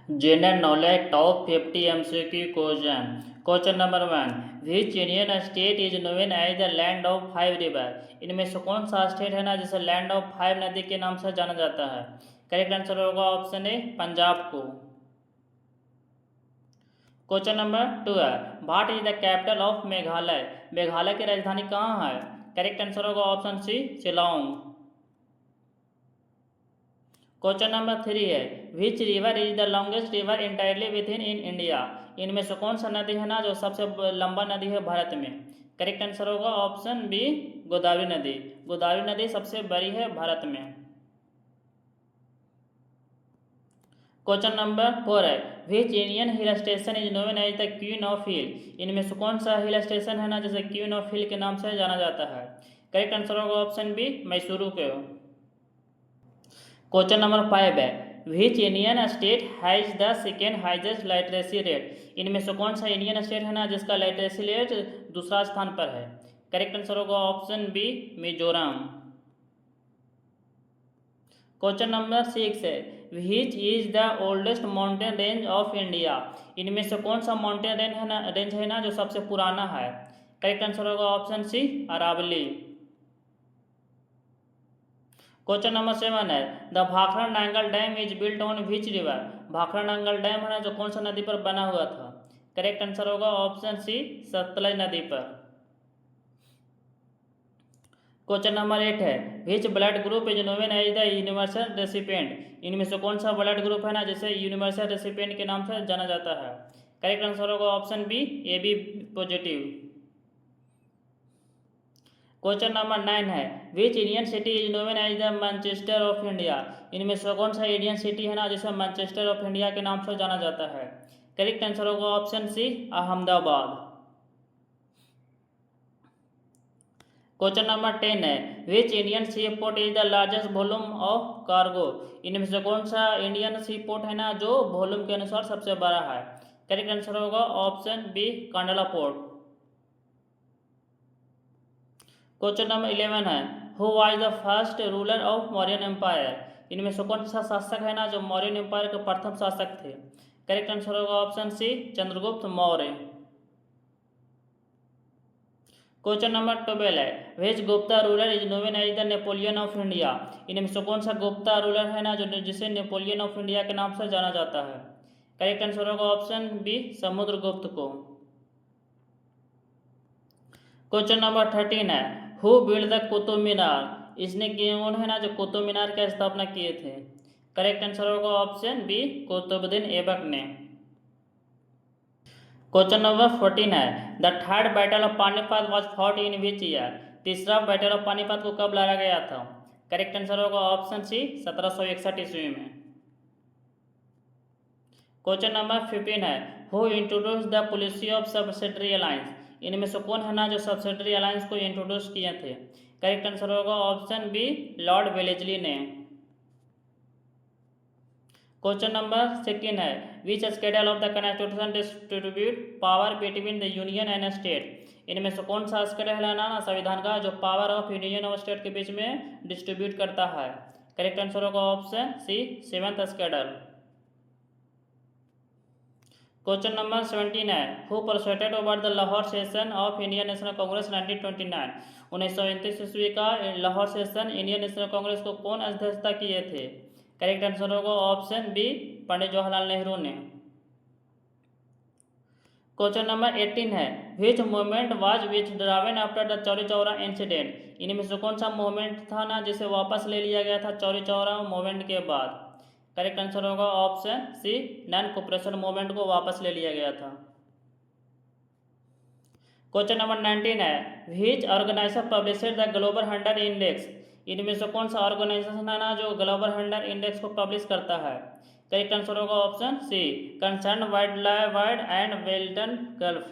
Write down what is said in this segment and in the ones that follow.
General knowledge top 50 MCQ question. Question number 1, which Indian state is known as the land of 5 river. इनमें से कौन सा state है ना जिसे लैंड ऑफ 5 नदी के नाम से जाना जाता है। करेक्ट आंसर होगा ऑप्शन ए पंजाब को। क्वेश्चन नंबर 2 है, what is the capital of Meghalaya. Meghalaya की राजधानी कहाँ है। करेक्ट आंसर होगा option C Shillong. Question number 3 है, which river is the longest river entirely within India. इनमें से कौन सा नदी है ना जो सबसे लंबा नदी है भारत में। करेक्ट आंसर होगा ऑप्शन बी गोदावरी नदी। गोदावरी नदी सबसे बड़ी है भारत में। क्वेश्चन नंबर 4 है, which Indian hill station is known as the queen of hill. इनमें से कौन सा हिल स्टेशन है ना जिसे क्वीन ऑफ हिल के नाम से जाना जाता है। करेक्ट आंसर होगा ऑप्शन बी मैसूरू के। क्वेश्चन नंबर 5 है, which Indian state has the second highest literacy rate. इनमें से कौन सा इंडियन स्टेट है ना जिसका लिटरेसी रेट दूसरा स्थान पर है। करेक्ट आंसर होगा option B Mizoram. Question number 6 है, which is the oldest mountain range of India. इनमें से कौन सा माउंटेन रेंज है ना जो सबसे पुराना है। करेक्ट आंसर होगा option C Aravalli. Question number 7 है, the Bhakra Nangal dam is built on which river. Bhakra Nangal dam है ना जो कौन सा नदी पर बना हुआ था। करेक्ट आंसर होगा ऑप्शन सी सतलज नदी पर। क्वेश्चन नंबर 8 है, which blood group is known as the universal recipient. इनमें से कौन सा ब्लड ग्रुप है ना जिसे यूनिवर्सल रेसिपिएंट के नाम से जाना जाता है। करेक्ट आंसर होगा option B AB positive. Question number 9 है, which Indian city is known as the Manchester of India. इनमें से कौन सा इंडियन सिटी है ना जिसे मैनचेस्टर ऑफ इंडिया के नाम से जाना जाता है। करेक्ट आंसर होगा option C Ahmedabad. Question number 10 है, which Indian sea port is the largest volume of cargo. इनमें से कौन सा इंडियन सी पोर्ट है ना जो वॉल्यूम के अनुसार सबसे बड़ा है। करेक्ट आंसर होगा option B Kandla port. Question number 11 है, who was the first ruler of Mauryan empire. इनमें से कौन सा शासक है ना जो मौर्यन एम्पायर के प्रथम शासक थे। करेक्ट आंसर होगा option C Chandragupta Maurya. Question number 12 है, which Gupta ruler is known as the Napoleon of India. इनमें से कौन सा गुप्ता रूलर है ना जो जिसे नेपोलियन ऑफ इंडिया के नाम से जाना जाता है। करेक्ट आंसर होगा ऑप्शन बी समुद्रगुप्त को। क्वेश्चन नंबर 13 है, who build the Qutub Minar. इसने कौन है ना जो कुतुब मीनार की स्थापना किए थे। करेक्ट आंसर होगा ऑप्शन बी कुतुबुद्दीन ऐबक ने। क्वेश्चन नंबर 14 है, the third battle of Panipat was fought in which year. तीसरा बैटल ऑफ पानीपत को कब लड़ा गया था। करेक्ट आंसर होगा ऑप्शन सी 1761 ईस्वी में। क्वेश्चन नंबर 15 है, who introduce the policy of subsidiary alliance. इनमें से कौन है ना जो सब्सिडरी अलायंस को इंट्रोड्यूस किए थे। करेक्ट आंसर होगा ऑप्शन बी लॉर्ड वेलेस्ली ने। क्वेश्चन नंबर 16 है, which schedule of the constitution distribute power between the union and state. इनमें से कौन सा स्केड्यूल है ना संविधान का जो पावर ऑफ यूनियन और स्टेट के बीच में डिस्ट्रीब्यूट करता है। करेक्ट आंसर होगा option C 7th schedule. Question number 17 है, who presided over the Lahore session of Indian National Congress 1929। 1929 ईस्वी का Lahore session Indian National Congress को कौन अध्यक्षता किए थे। करेक्ट आंसर होगा ऑप्शन बी पंडित जवाहरलाल नेहरू ने। क्वेश्चन नंबर 18 है, which movement was withdrawn after the Chauri Chaura incident. इनमें से कौन सा मूवमेंट था ना जिसे वापस ले लिया गया था चौरी चौरा मूवमेंट के बाद। करेक्ट आंसर होगा option C non cooperation movement को वापस ले लिया गया था। क्वेश्चन नंबर 19 है, which organisation published the global hunger index. इनमें से कौन सा ऑर्गेनाइजेशन है ना जो ग्लोबल हंगर इंडेक्स को पब्लिश करता है। करेक्ट आंसर होगा option C Concern World and Welthungerhilfe.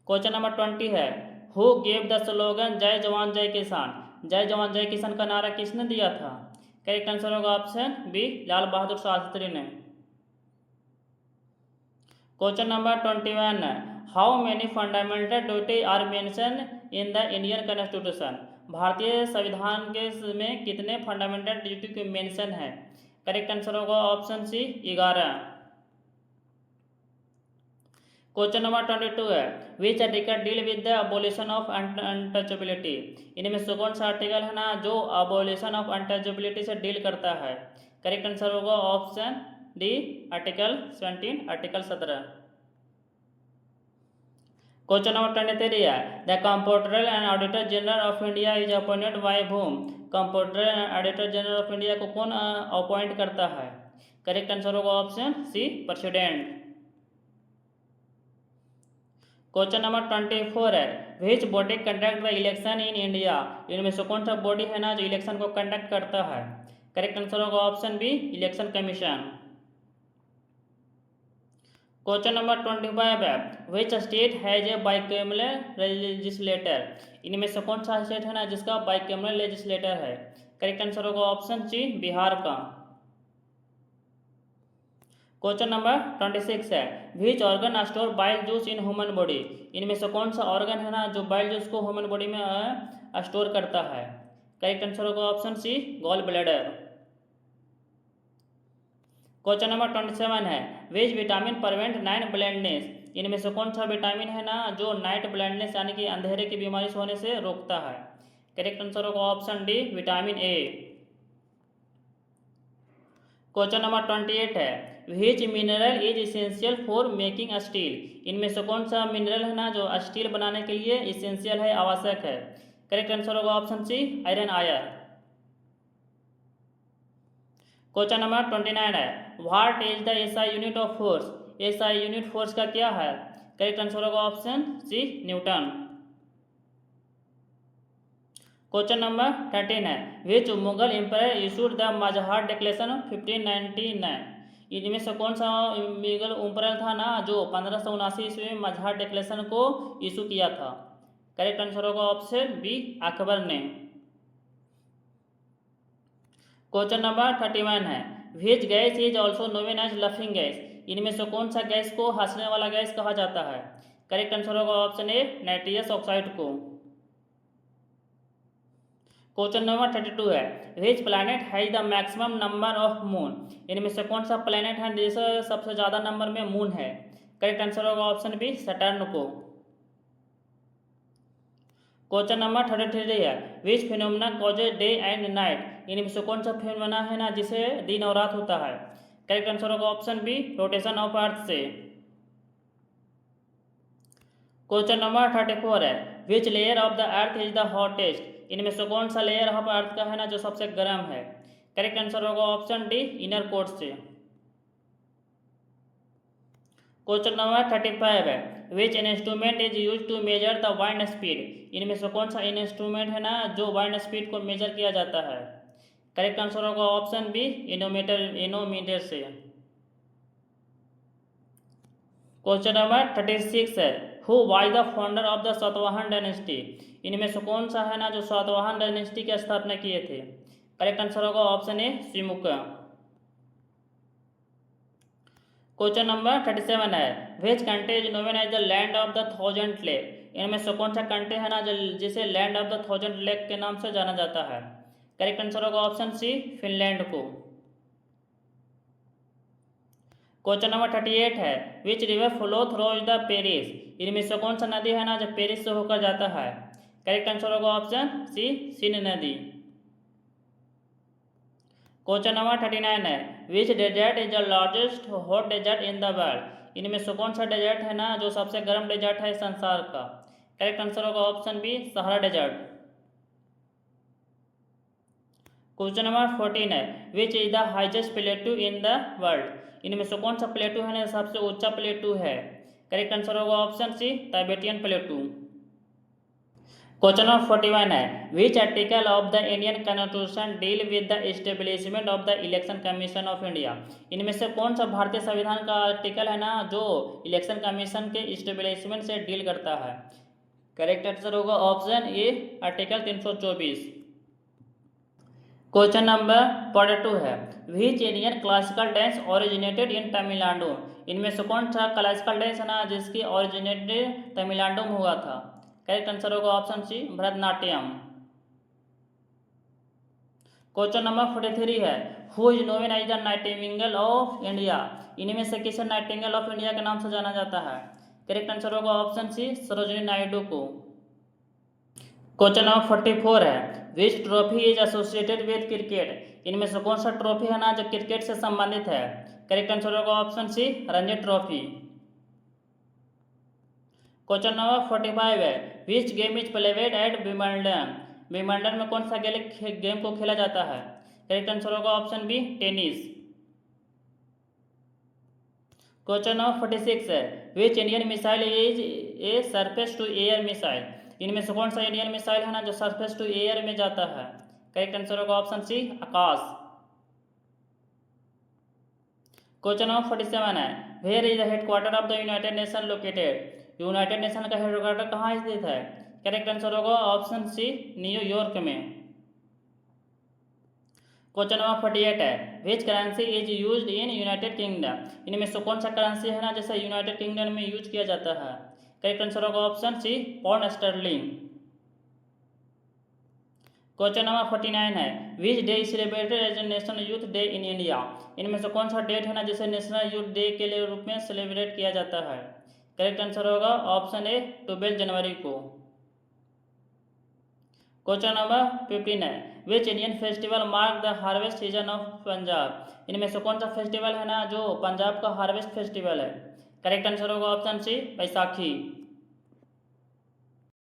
Question number 20 है, हु गेव द स्लोगन जय जवान जय किसान। जय जवान जय किसान का नारा किसने दिया था। करेक्ट आंसर होगा ऑप्शन बी लाल बहादुर शास्त्री ने। क्वेश्चन नंबर 21 है, how many fundamental duty are mention in the Indian constitution. भारतीय संविधान के में कितने फंडामेंटल ड्यूटी के मेंशन है। करेक्ट आंसर होगा ऑप्शन सी 11। क्वेश्चन नंबर 22 है which article deal with the abolition of untouchability. इनमें से कौन सा आर्टिकल है ना जो अबोलिशन ऑफ अनटचेबिलिटी से डील करता है। करेक्ट आंसर होगा option D article 17 article 17। Question number 23 है the comptroller and auditor general of India is appointed by whom। Comptroller and auditor general of India को कौन अपॉइंट करता है। करेक्ट आंसर होगा option C president. Question number 24 है which body conduct the election in India. इनमें से कौन सा बॉडी है ना जो इलेक्शन को कंडक्ट करता है। करेक्ट आंसर होगा option B election commission. Question number 25 है which state has a bicameral legislator. इनमें से कौन सा स्टेट है ना जिसका बाइकैमरल लेजिस्लेटर है। करेक्ट आंसर होगा ऑप्शन सी बिहार का। क्वेश्चन नंबर 26 है which organ store bile juice in human body. इनमें से कौन सा ऑर्गन है ना जो बाइल जूस को ह्यूमन बॉडी में स्टोर करता है। करेक्ट आंसर होगा option C gall bladder. Question number 27 है which vitamin prevent night blindness. इनमें से कौन सा विटामिन है ना जो नाइट ब्लाइंडनेस यानी कि अंधेरे की बीमारी से होने से रोकता है। करेक्ट आंसर होगा option D vitamin A. Question number 28 है विच mineral is essential for making steel. इनमें से कौन सा मिनरल है ना जो स्टील बनाने के लिए इसेंशियल है आवश्यक है। करेक्ट आंसर होगा option C iron ore. Question number 29 है what is the SI unit of force. SI unit force का क्या है। करेक्ट आंसर होगा option C newton. Question number 13 है which Mughal empire issued the Mahzar declaration 1599। इनमें से कौन सा मुगल एम्पायर था ना जो 1579 ईस्वी में मजहर डिक्लेरेशन को इशू किया था। करेक्ट आंसर होगा ऑप्शन बी अकबर ने। क्वेश्चन नंबर 31 है which gas is also known as laughing gas. इनमें से कौन सा गैस को हंसने वाला गैस कहा जाता है। करेक्ट आंसर होगा ऑप्शन ए नाइट्रस ऑक्साइड को। क्वेश्चन नंबर 32 है which planet has the maximum number of moon. इनमें से कौन सा प्लैनेट है जिसे सबसे ज़्यादा नंबर में मून है। करेक्ट आंसर होगा ऑप्शन बी सैटर्न को। क्वेश्चन नंबर 33 है which phenomena causes day and night. इनमें से कौन सा फिनोमेना है ना जिसे दिन और रात होता है। करेक्ट आंसर होगा option B rotation of earth से। क्वेश्चन नंबर 34 है which layer of the earth is the hottest. इनमें से कौन सा लेयर ऑफ अर्थ का है ना जो सबसे गर्म है। करेक्ट आंसर होगा ऑप्शन डी इनर कोर से। क्वेश्चन नंबर 35 है which instrument is use to measure the wind speed. इनमें से कौन सा इंस्ट्रूमेंट है ना जो वाइंड स्पीड को मेजर किया जाता है। करेक्ट आंसर होगा ऑप्शन बी इनोमीटर से। क्वेश्चन नंबर 36 है who was the founder of the Satavahana dynasty. इनमें से कौन सा है ना जो सातवाहन डायनेस्टी की स्थापना किए थे। करेक्ट आंसर होगा option A Simuka. Question number 37 है which country is known as the land of the thousand lake. इनमें से कौन सा कंट्री है ना जिसे land of the thousand lake के नाम से जाना जाता है। करेक्ट आंसर होगा ऑप्शन सी फिनलैंड को। क्वेश्चन नंबर 38 है which river flow through the Paris. इनमें से कौन सा नदी है ना जो पेरिस से होकर जाता है। करेक्ट आंसर होगा ऑप्शन सी सीन नदी। क्वेश्चन नंबर 39 है which desert is the largest hot desert in the world. इनमें से कौन सा डेजर्ट है ना जो सबसे गर्म डेजर्ट है संसार का। करेक्ट आंसर होगा option B Sahara desert. Question number 14 है which is the highest plateau in the world. इनमें से कौन सा प्लेटू है ना सबसे ऊंचा प्लेटू है। करेक्ट आंसर होगा option C Tibetan plateau. Question number 41 है which article of the Indian constitution deal with the establishment of the election commission of India. इनमें से कौन सा भारतीय संविधान का आर्टिकल है ना जो इलेक्शन कमीशन के एस्टेब्लिशमेंट से डील करता है। करेक्ट आंसर होगा ऑप्शन ए आर्टिकल 324। क्वेश्चन नंबर 42 है which Indian classical dance originated in Tamil Nadu. इनमें से कौन सा क्लासिकल डांस है ना जिसकी ओरिजिनेटेड तमिलनाडु में हुआ था। करेक्ट आंसर होगा option C Bharatanatyam. Question number 43 है, who is known as the nightingale of India. इनमें से किसे नाइटिंगेल ऑफ इंडिया के नाम से जाना जाता है। करेक्ट आंसर होगा ऑप्शन सी, सरोजिनी नायडू को। क्वेश्चन नंबर 44 है, which trophy is associated with cricket. इनमें से कौन सा ट्रॉफी है ना जो क्रिकेट से संबंधित है। करेक्ट आंसर होगा option C, Ranji trophy. Question number 45 है, which game is played at Wimbledon. Wimbledon में कौन सा गेम को खेला जाता है। करेक्ट आंसर होगा option B, tennis. Question number 46 है, which Indian missile is a surface to air missile. इनमें से कौन सा इंडियन मिसाइल है ना जो सरफेस टू एयर में जाता है। करेक्ट आंसर होगा ऑप्शन सी, आकाश। क्वेश्चन नंबर 47 है, where is the headquarter of the united nation located. United nation का हेडक्वार्टर कहाँ स्थित है। करेक्ट आंसर होगा ऑप्शन सी, न्यूयॉर्क में। क्वेश्चन नंबर 48 है, which currency is used in united kingdom. इनमें से कौन सा करेंसी है ना जैसे यूनाइटेड किंगडम में यूज किया जाता है। करेक्ट आंसर होगा option C, pound sterling. Question number 49 है, which day is celebrated as national youth day in India. इनमें से कौन सा डेट है ना जिसे नेशनल यूथ डे के लिए रूप में सेलिब्रेट किया जाता है। करेक्ट आंसर होगा ऑप्शन ए, 12 जनवरी को। क्वेश्चन नंबर 15 है, which Indian festival mark the harvest season of Punjab. इनमें से कौन सा फेस्टिवल है ना जो पंजाब का हार्वेस्ट फेस्टिवल है। करेक्ट आंसर होगा ऑप्शन सी, बैसाखी।